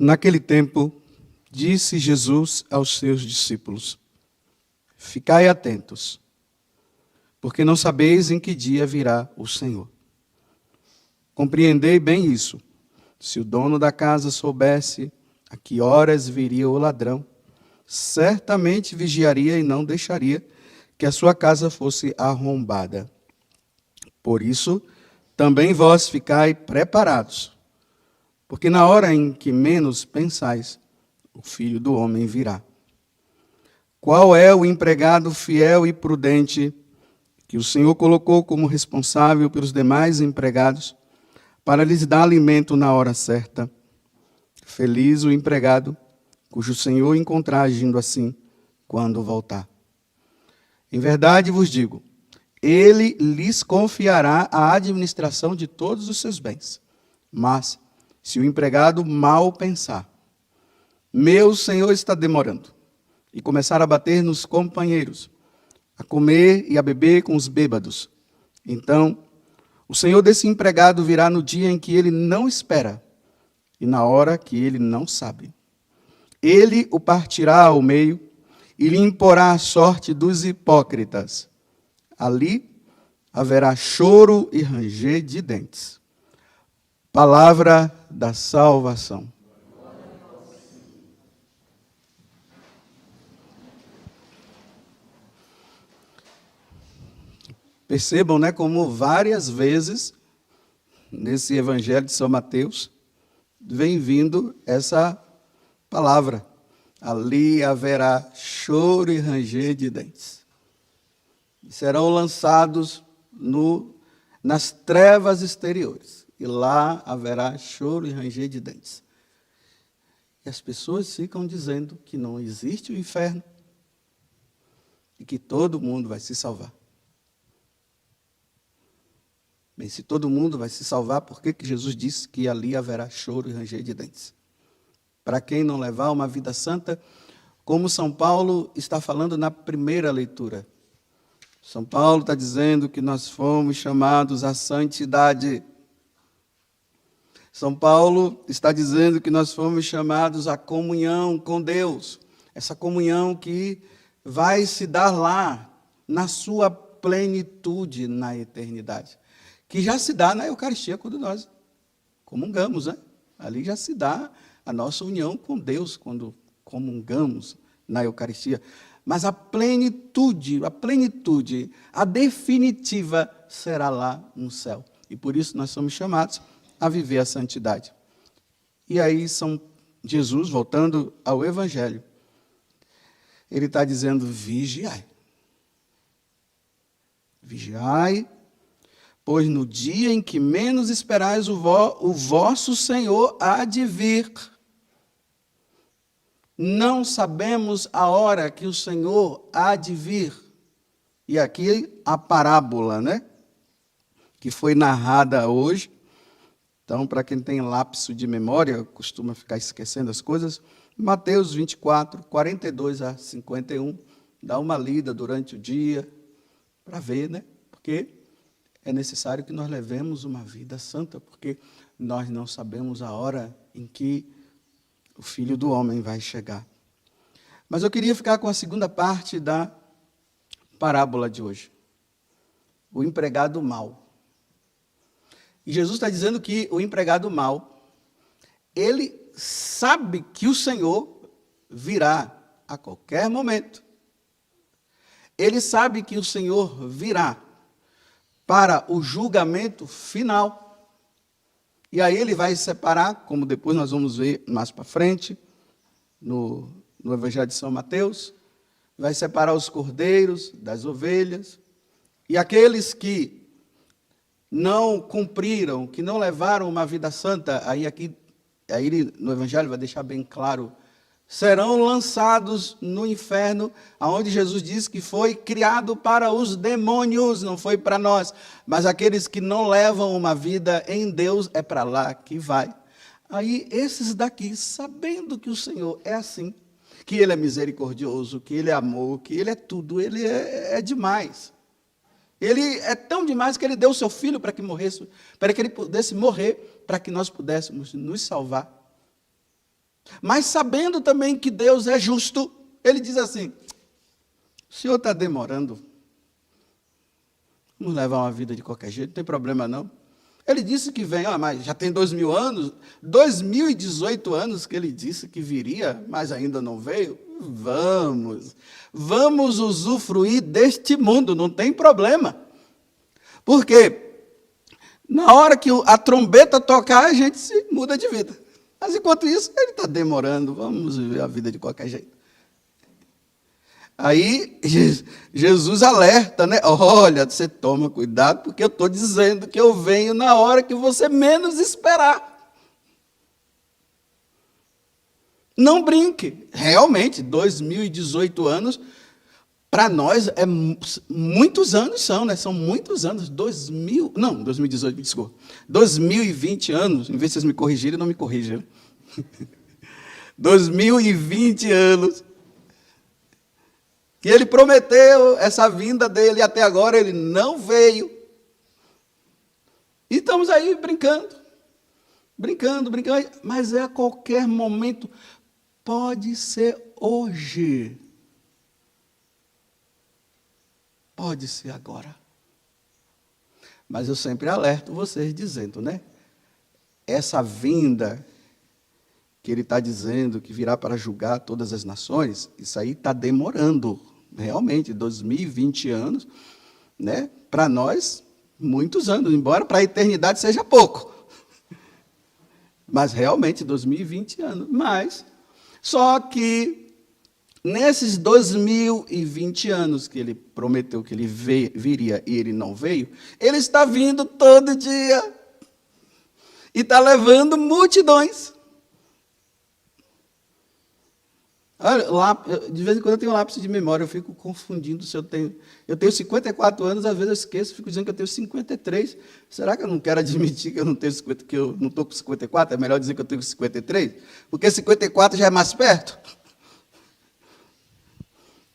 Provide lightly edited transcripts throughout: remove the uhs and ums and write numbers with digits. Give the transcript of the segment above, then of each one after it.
Naquele tempo, disse Jesus aos seus discípulos: Ficai atentos, porque não sabeis em que dia virá o Senhor. Compreendei bem isso. Se o dono da casa soubesse a que horas viria o ladrão, certamente vigiaria e não deixaria que a sua casa fosse arrombada. Por isso, também vós ficai preparados, porque na hora em que menos pensais, o Filho do Homem virá. Qual é o empregado fiel e prudente que o Senhor colocou como responsável pelos demais empregados para lhes dar alimento na hora certa? Feliz o empregado cujo Senhor encontrar agindo assim quando voltar. Em verdade vos digo, ele lhes confiará a administração de todos os seus bens. Mas, se o empregado mal pensar, meu senhor está demorando, e começar a bater nos companheiros, a comer e a beber com os bêbados, então o senhor desse empregado virá no dia em que ele não espera, e na hora que ele não sabe. Ele o partirá ao meio e lhe imporá a sorte dos hipócritas. Ali haverá choro e ranger de dentes. Palavra da salvação. Percebam, né, como várias vezes nesse Evangelho de São Mateus vem vindo essa palavra. Ali haverá choro e ranger de dentes. E serão lançados nas trevas exteriores. E lá haverá choro e ranger de dentes. E as pessoas ficam dizendo que não existe o inferno e que todo mundo vai se salvar. Bem, se todo mundo vai se salvar, por que Jesus disse que ali haverá choro e ranger de dentes? Para quem não levar uma vida santa, como São Paulo está falando na primeira leitura. São Paulo está dizendo que nós fomos chamados à santidade. São Paulo está dizendo que nós fomos chamados à comunhão com Deus. Essa comunhão que vai se dar lá, na sua plenitude na eternidade. Que já se dá na Eucaristia quando nós comungamos, né? Ali já se dá a nossa união com Deus quando comungamos na Eucaristia. Mas a plenitude, a definitiva será lá no céu. E por isso nós somos chamados a viver a santidade. E aí Jesus, voltando ao Evangelho, ele está dizendo: vigiai. Vigiai, pois no dia em que menos esperais o vosso Senhor há de vir. Não sabemos a hora que o Senhor há de vir. E aqui a parábola, né? Que foi narrada hoje. Então, para quem tem lapso de memória, costuma ficar esquecendo as coisas, Mateus 24, 42 a 51, dá uma lida durante o dia, para ver, né? Porque é necessário que nós levemos uma vida santa, porque nós não sabemos a hora em que o Filho do Homem vai chegar. Mas eu queria ficar com a segunda parte da parábola de hoje. O empregado mau. E Jesus está dizendo que o empregado mau, ele sabe que o Senhor virá a qualquer momento. Ele sabe que o Senhor virá para o julgamento final. E aí ele vai separar, como depois nós vamos ver mais para frente, no Evangelho de São Mateus, vai separar os cordeiros das ovelhas, e aqueles que não cumpriram, que não levaram uma vida santa, aí no Evangelho vai deixar bem claro, serão lançados no inferno, aonde Jesus diz que foi criado para os demônios, não foi para nós. Mas aqueles que não levam uma vida em Deus, é para lá que vai. Aí esses daqui, sabendo que o Senhor é assim, que Ele é misericordioso, que Ele é amor, que Ele é tudo, Ele é demais. Ele é tão demais que Ele deu o seu Filho para que morresse, para que Ele pudesse morrer, para que nós pudéssemos nos salvar. Mas sabendo também que Deus é justo, ele diz assim: o senhor está demorando. Vamos levar uma vida de qualquer jeito, não tem problema não. Ele disse que vem, mas já tem 2000 anos, 2018 anos que ele disse que viria, mas ainda não veio. Vamos usufruir deste mundo, não tem problema. Porque na hora que a trombeta tocar, a gente se muda de vida. Mas enquanto isso, ele está demorando, vamos viver a vida de qualquer jeito. Aí Jesus alerta, né? Olha, você toma cuidado, porque eu estou dizendo que eu venho na hora que você menos esperar. Não brinque. Realmente, 2018 anos, para nós, muitos anos são, né? São muitos anos. 2018, desculpa. 2020 anos, em vez de vocês me corrigirem, não me corrijam. 2020 anos. Que ele prometeu essa vinda dele e até agora ele não veio. E estamos aí brincando, mas é a qualquer momento, pode ser hoje, pode ser agora. Mas eu sempre alerto vocês dizendo, né? Essa vinda que ele está dizendo que virá para julgar todas as nações, isso aí está demorando. Realmente, 2020 anos, né? Para nós, muitos anos, embora para a eternidade seja pouco. Mas realmente, 2020 anos. Mas, só que, nesses 2020 anos que ele prometeu que ele viria e ele não veio, ele está vindo todo dia. E está levando multidões. Olha, de vez em quando eu tenho um lápis de memória, eu fico confundindo se eu tenho... Eu tenho 54 anos, às vezes eu esqueço, fico dizendo que eu tenho 53. Será que eu não quero admitir que eu não tenho 50, que eu não estou com 54? É melhor dizer que eu tenho 53? Porque 54 já é mais perto.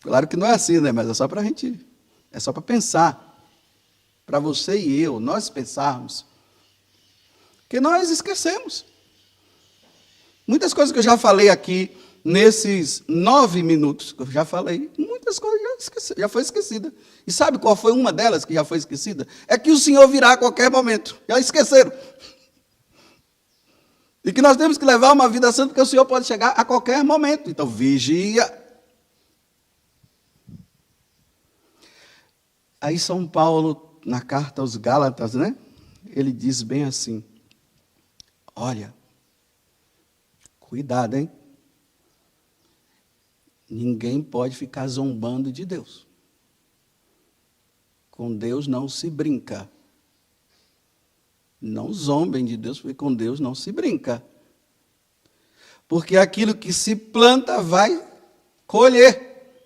Claro que não é assim, né? Mas é só para a gente... É só para pensar. Para você e eu, nós pensarmos. Porque nós esquecemos. Muitas coisas que eu já falei aqui... Nesses 9 minutos que eu já falei, muitas coisas já foi esquecida. E sabe qual foi uma delas que já foi esquecida? É que o Senhor virá a qualquer momento. Já esqueceram. E que nós temos que levar uma vida santa, porque o Senhor pode chegar a qualquer momento. Então, vigia. Aí São Paulo, na carta aos Gálatas, né? Ele diz bem assim, olha, cuidado, hein? Ninguém pode ficar zombando de Deus. Com Deus não se brinca. Não zombem de Deus, porque com Deus não se brinca. Porque aquilo que se planta vai colher.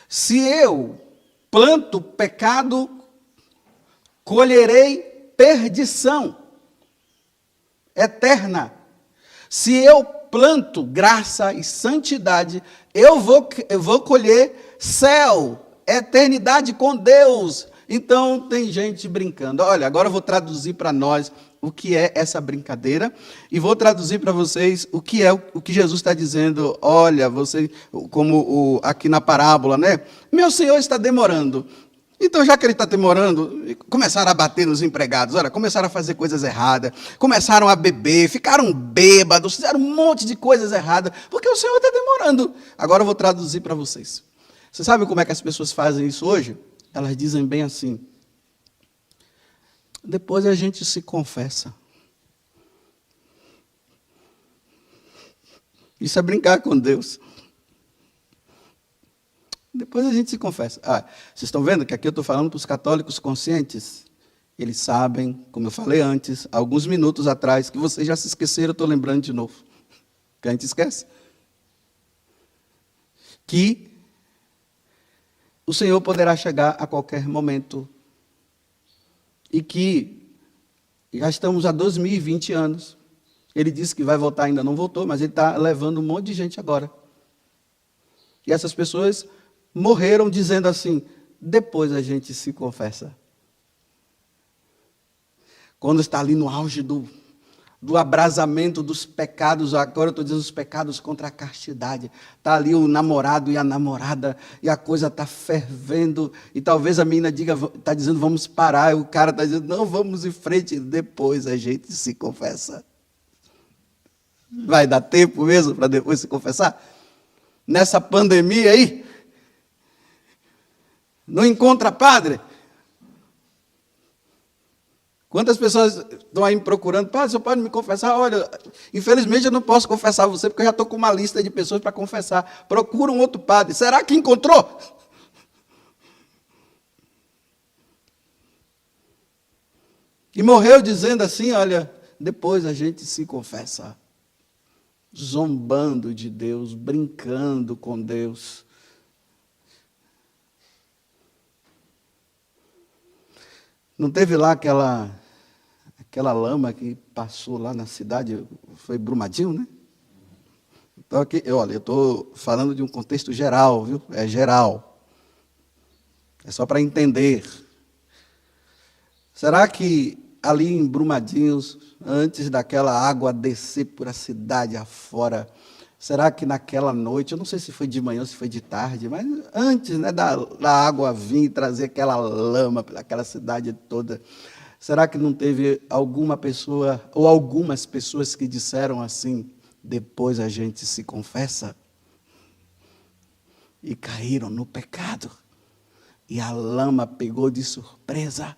Se eu planto pecado, colherei perdição eterna. Se eu planto graça e santidade, eu vou colher céu, eternidade com Deus. Então, tem gente brincando. Olha, agora eu vou traduzir para nós o que é essa brincadeira e vou traduzir para vocês o que é o que Jesus está dizendo. Olha, você, como aqui na parábola, né? Meu Senhor está demorando. Então, já que ele está demorando, começaram a bater nos empregados, olha, começaram a fazer coisas erradas, começaram a beber, ficaram bêbados, fizeram um monte de coisas erradas, porque o Senhor está demorando. Agora eu vou traduzir para vocês. Você sabe como é que as pessoas fazem isso hoje? Elas dizem bem assim, depois a gente se confessa. Isso é brincar com Deus. Depois a gente se confessa. Vocês estão vendo que aqui eu estou falando para os católicos conscientes? Eles sabem, como eu falei antes, alguns minutos atrás, que vocês já se esqueceram, eu estou lembrando de novo. Que a gente esquece. Que o Senhor poderá chegar a qualquer momento. E que já estamos há 2020 anos. Ele disse que vai voltar, ainda não voltou, mas ele está levando um monte de gente agora. E essas pessoas morreram dizendo assim, depois a gente se confessa. Quando está ali no auge do abrasamento dos pecados, agora eu estou dizendo os pecados contra a castidade. Está ali o namorado e a namorada, e a coisa está fervendo, e talvez a menina está dizendo, vamos parar, e o cara está dizendo, não, vamos em frente, depois a gente se confessa. Vai dar tempo mesmo para depois se confessar? Nessa pandemia aí, não encontra padre? Quantas pessoas estão aí me procurando, padre, você pode me confessar? Olha, infelizmente eu não posso confessar você, porque eu já estou com uma lista de pessoas para confessar. Procura um outro padre. Será que encontrou? E morreu dizendo assim, olha, depois a gente se confessa. Zombando de Deus, brincando com Deus. Não teve lá aquela lama que passou lá na cidade, foi Brumadinho, né? Então aqui, olha, eu estou falando de um contexto geral, viu? É geral. É só para entender. Será que ali em Brumadinhos, antes daquela água descer por a cidade afora, será que naquela noite, eu não sei se foi de manhã ou se foi de tarde, mas antes, né, da água vir e trazer aquela lama pelaquela cidade toda, será que não teve alguma pessoa, ou algumas pessoas que disseram assim, depois a gente se confessa? E caíram no pecado, e a lama pegou de surpresa.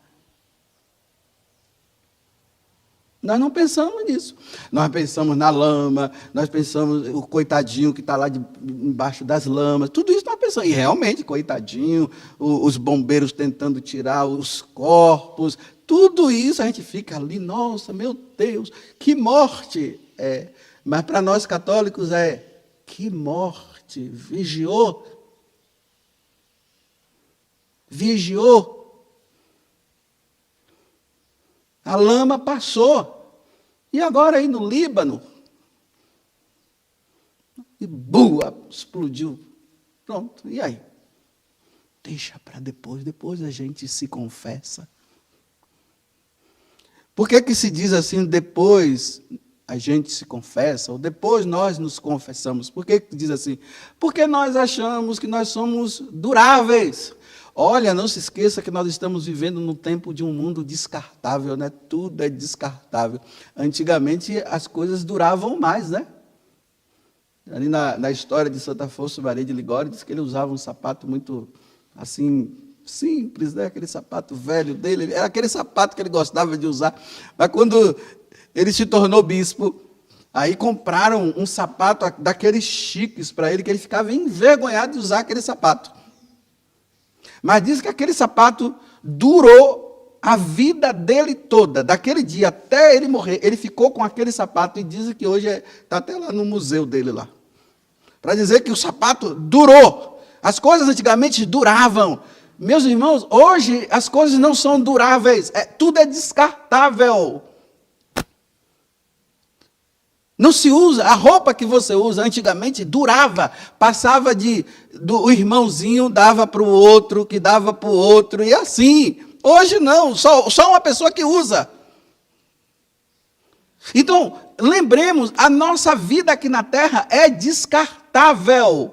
Nós não pensamos nisso. Nós pensamos na lama, nós pensamos o coitadinho que está lá embaixo das lamas, tudo isso nós pensamos. E realmente, coitadinho, os bombeiros tentando tirar os corpos, tudo isso a gente fica ali, nossa, meu Deus, que morte! Mas para nós católicos que morte, vigiou. A lama passou. E agora aí no Líbano, e explodiu. Pronto, e aí? Deixa para depois a gente se confessa. Por que se diz assim, depois a gente se confessa, ou depois nós nos confessamos? Por que diz assim? Porque nós achamos que nós somos duráveis. Olha, não se esqueça que nós estamos vivendo no tempo de um mundo descartável, né? Tudo é descartável. Antigamente as coisas duravam mais, né? Ali na história de Santo Afonso Maria de Ligório, diz que ele usava um sapato muito, assim, simples, né? Aquele sapato velho dele, era aquele sapato que ele gostava de usar. Mas quando ele se tornou bispo, aí compraram um sapato daqueles chiques para ele, que ele ficava envergonhado de usar aquele sapato. Mas diz que aquele sapato durou a vida dele toda, daquele dia até ele morrer. Ele ficou com aquele sapato e dizem que hoje está até lá no museu dele lá. Para dizer que o sapato durou. As coisas antigamente duravam. Meus irmãos, hoje as coisas não são duráveis. Tudo é descartável. Não se usa, a roupa que você usa antigamente durava, passava do irmãozinho, dava para o outro, que dava para o outro, e assim. Hoje não, só uma pessoa que usa. Então, lembremos, a nossa vida aqui na Terra é descartável,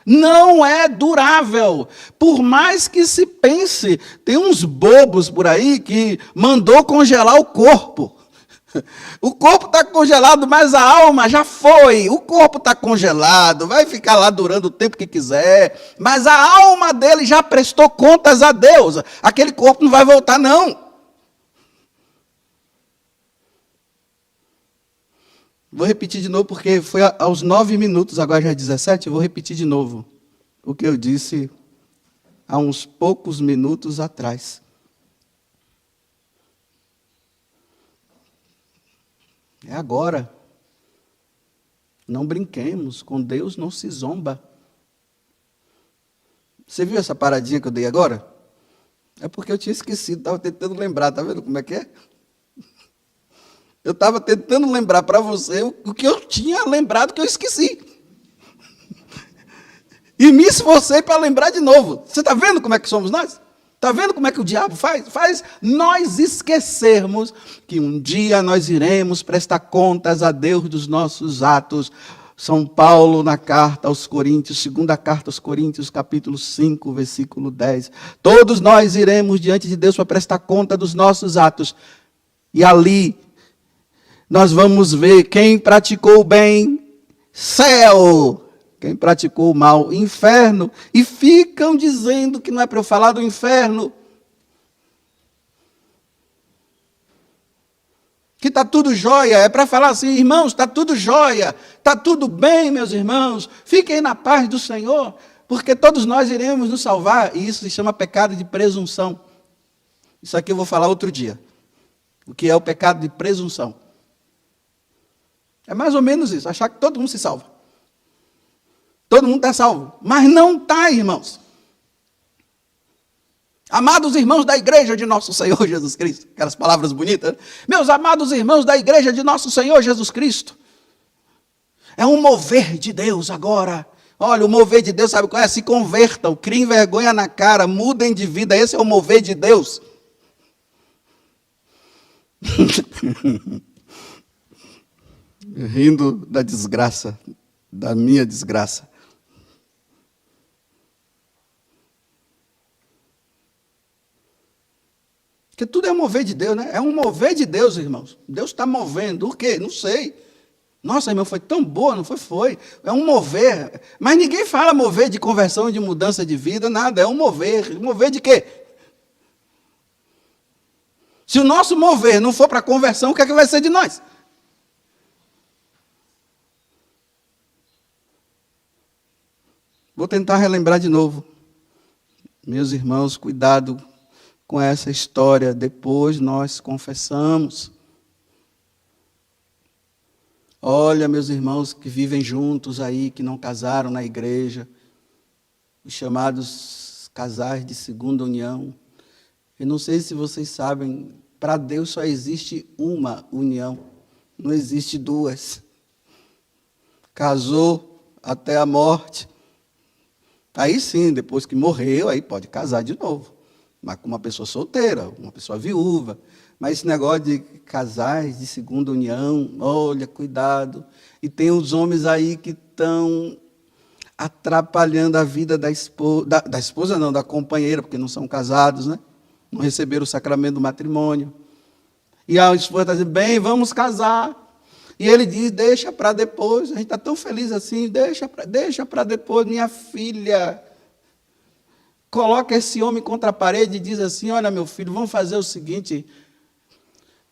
não é durável. Por mais que se pense, tem uns bobos por aí que mandou congelar o corpo. O corpo está congelado, mas a alma já foi. O corpo está congelado, vai ficar lá durando o tempo que quiser, mas a alma dele já prestou contas a Deus. Aquele corpo não vai voltar, não. Vou repetir de novo, porque foi aos 9 minutos, agora já é 17, eu vou repetir de novo o que eu disse há uns poucos minutos atrás. É agora. Não brinquemos, com Deus não se zomba. Você viu essa paradinha que eu dei agora? É porque eu tinha esquecido, estava tentando lembrar, está vendo como é que é? Eu estava tentando lembrar para você o que eu tinha lembrado que eu esqueci. E me esforcei para lembrar de novo. Você está vendo como é que somos nós? Está vendo como é que o diabo faz? Faz nós esquecermos que um dia nós iremos prestar contas a Deus dos nossos atos. São Paulo, na carta aos Coríntios, segunda carta aos Coríntios, capítulo 5, versículo 10. Todos nós iremos diante de Deus para prestar conta dos nossos atos. E ali nós vamos ver quem praticou o bem, céu. Quem praticou o mal, inferno. E ficam dizendo que não é para eu falar do inferno. Que está tudo jóia, é para falar assim, irmãos, está tudo jóia, está tudo bem, meus irmãos, fiquem na paz do Senhor, porque todos nós iremos nos salvar, e isso se chama pecado de presunção. Isso aqui eu vou falar outro dia, o que é o pecado de presunção. É mais ou menos isso, achar que todo mundo se salva. Todo mundo está salvo, mas não está, irmãos. Amados irmãos da igreja de nosso Senhor Jesus Cristo. Aquelas palavras bonitas. Né? Meus amados irmãos da igreja de nosso Senhor Jesus Cristo. É um mover de Deus agora. Olha, o mover de Deus, sabe qual é? Se convertam, criem vergonha na cara, mudem de vida. Esse é o mover de Deus. Rindo da desgraça, da minha desgraça. Porque tudo é um mover de Deus, né? É um mover de Deus, irmãos. Deus está movendo. O quê? Não sei. Nossa, irmão, foi tão boa, não foi? Foi. É um mover. Mas ninguém fala mover de conversão, de mudança de vida, nada. É um mover. Mover de quê? Se o nosso mover não for para conversão, o que é que vai ser de nós? Vou tentar relembrar de novo. Meus irmãos, cuidado com essa história, depois nós confessamos. Olha, meus irmãos que vivem juntos aí, que não casaram na igreja, os chamados casais de segunda união. Eu não sei se vocês sabem, para Deus só existe uma união, não existe duas. Casou até a morte, aí sim, depois que morreu, aí pode casar de novo. Mas com uma pessoa solteira, uma pessoa viúva. Mas esse negócio de casais de segunda união, olha, cuidado. E tem os homens aí que estão atrapalhando a vida da esposa, da esposa não, da companheira, porque não são casados, né? Não receberam o sacramento do matrimônio. E a esposa está dizendo, bem, vamos casar. E ele diz, deixa para depois. A gente está tão feliz assim, deixa para depois, minha filha. Coloca esse homem contra a parede e diz assim, olha, meu filho, vamos fazer o seguinte,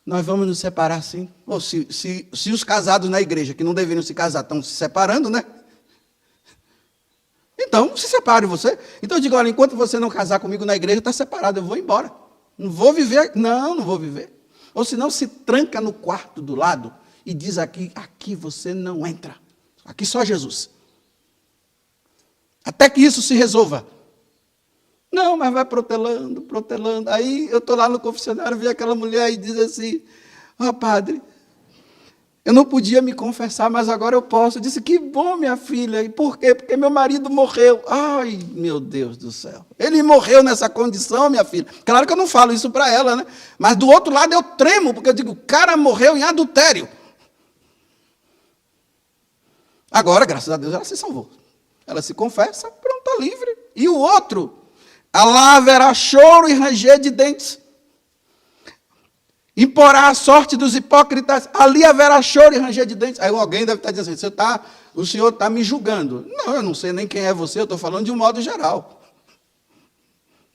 nós vamos nos separar sim. Ou se os casados na igreja, que não deveriam se casar, estão se separando, né? Então, se separe você. Então eu digo, olha, enquanto você não casar comigo na igreja, está separado, eu vou embora. Não vou viver, não vou viver. Ou senão se tranca no quarto do lado e diz aqui você não entra. Aqui só Jesus. Até que isso se resolva. Não, mas vai protelando. Aí eu estou lá no confessionário, vi aquela mulher e diz assim, padre, eu não podia me confessar, mas agora eu posso. Eu disse, que bom, minha filha. E por quê? Porque meu marido morreu. Ai, meu Deus do céu. Ele morreu nessa condição, minha filha. Claro que eu não falo isso para ela, né? Mas do outro lado eu tremo, porque eu digo, o cara morreu em adultério. Agora, graças a Deus, ela se salvou. Ela se confessa, pronto, está livre. E o outro... lá haverá choro e ranger de dentes. Imporá a sorte dos hipócritas, ali haverá choro e ranger de dentes. Aí alguém deve estar dizendo assim, o senhor está me julgando. Não, eu não sei nem quem é você, eu estou falando de um modo geral.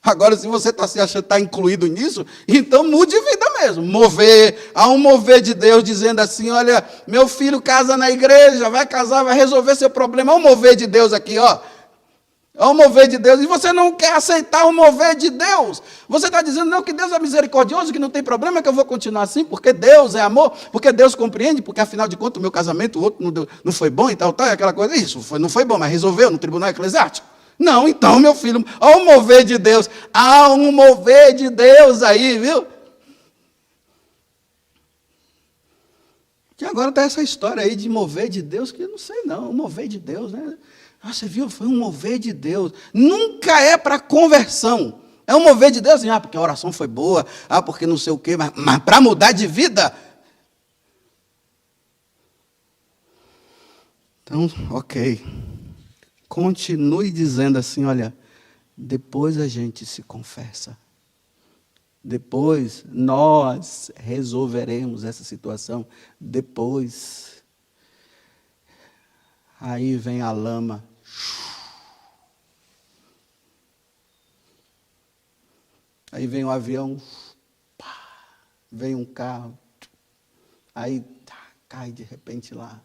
Agora, se você está se achando que está incluído nisso, então mude de vida mesmo. Há um mover de Deus dizendo assim, olha, meu filho casa na igreja, vai casar, vai resolver seu problema. Há um mover de Deus aqui, ó. É o mover de Deus, e você não quer aceitar o mover de Deus. Você está dizendo, não, que Deus é misericordioso, que não tem problema, que eu vou continuar assim, porque Deus é amor, porque Deus compreende, porque afinal de contas o meu casamento, o outro não foi bom e tal, aquela coisa. Isso não foi bom, mas resolveu no tribunal eclesiástico. Não, então, meu filho, há um mover de Deus, há um mover de Deus aí, viu? Que agora está essa história aí de mover de Deus, que eu não sei não, o mover de Deus, né? Você viu, foi um mover de Deus. Nunca é para conversão. É um mover de Deus, assim, porque a oração foi boa, porque não sei o quê, mas para mudar de vida. Então, ok. Continue dizendo assim, olha, depois a gente se confessa. Depois nós resolveremos essa situação. Depois. Aí vem a lama. Aí vem um avião. Vem um carro. Aí cai de repente lá.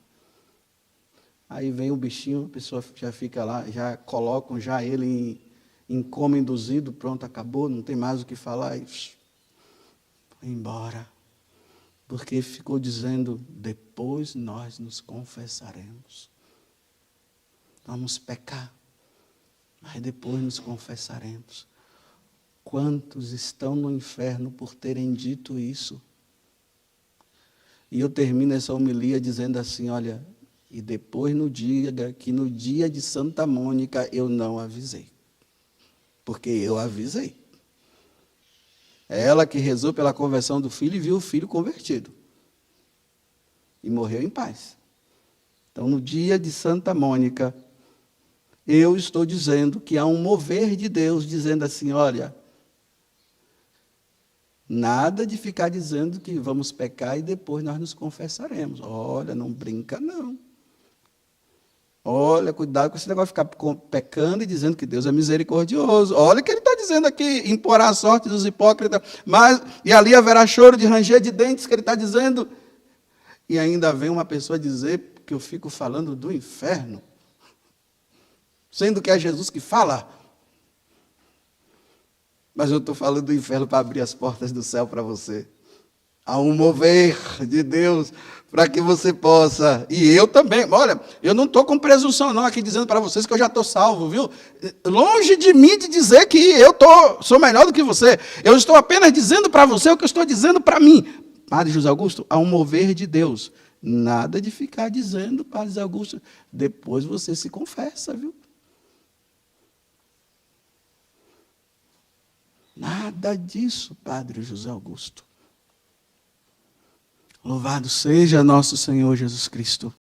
Aí vem o bichinho, a pessoa já fica lá, já colocam já ele em coma induzido, pronto, acabou, não tem mais o que falar. E foi embora. Porque ficou dizendo, depois nós nos confessaremos. Vamos pecar, mas depois nos confessaremos. Quantos estão no inferno por terem dito isso? E eu termino essa homilia dizendo assim, olha, e depois no dia de Santa Mônica eu não avisei. Porque eu avisei. É ela que rezou pela conversão do filho e viu o filho convertido. E morreu em paz. Então, no dia de Santa Mônica, eu estou dizendo que há um mover de Deus, dizendo assim, olha, nada de ficar dizendo que vamos pecar e depois nós nos confessaremos. Olha, não brinca não. Olha, cuidado com esse negócio de ficar pecando e dizendo que Deus é misericordioso. Olha o que ele está dizendo aqui, imporá a sorte dos hipócritas, e ali haverá choro de ranger de dentes, que ele está dizendo. E ainda vem uma pessoa dizer que eu fico falando do inferno, sendo que é Jesus que fala. Mas eu estou falando do inferno para abrir as portas do céu para você. Há um mover de Deus para que você possa. E eu também. Olha, eu não estou com presunção não aqui dizendo para vocês que eu já estou salvo, viu? Longe de mim de dizer que eu sou melhor do que você. Eu estou apenas dizendo para você o que eu estou dizendo para mim. Padre José Augusto, há um mover de Deus. Nada de ficar dizendo, Padre José Augusto, depois você se confessa, viu? Nada disso, Padre José Augusto. Louvado seja nosso Senhor Jesus Cristo.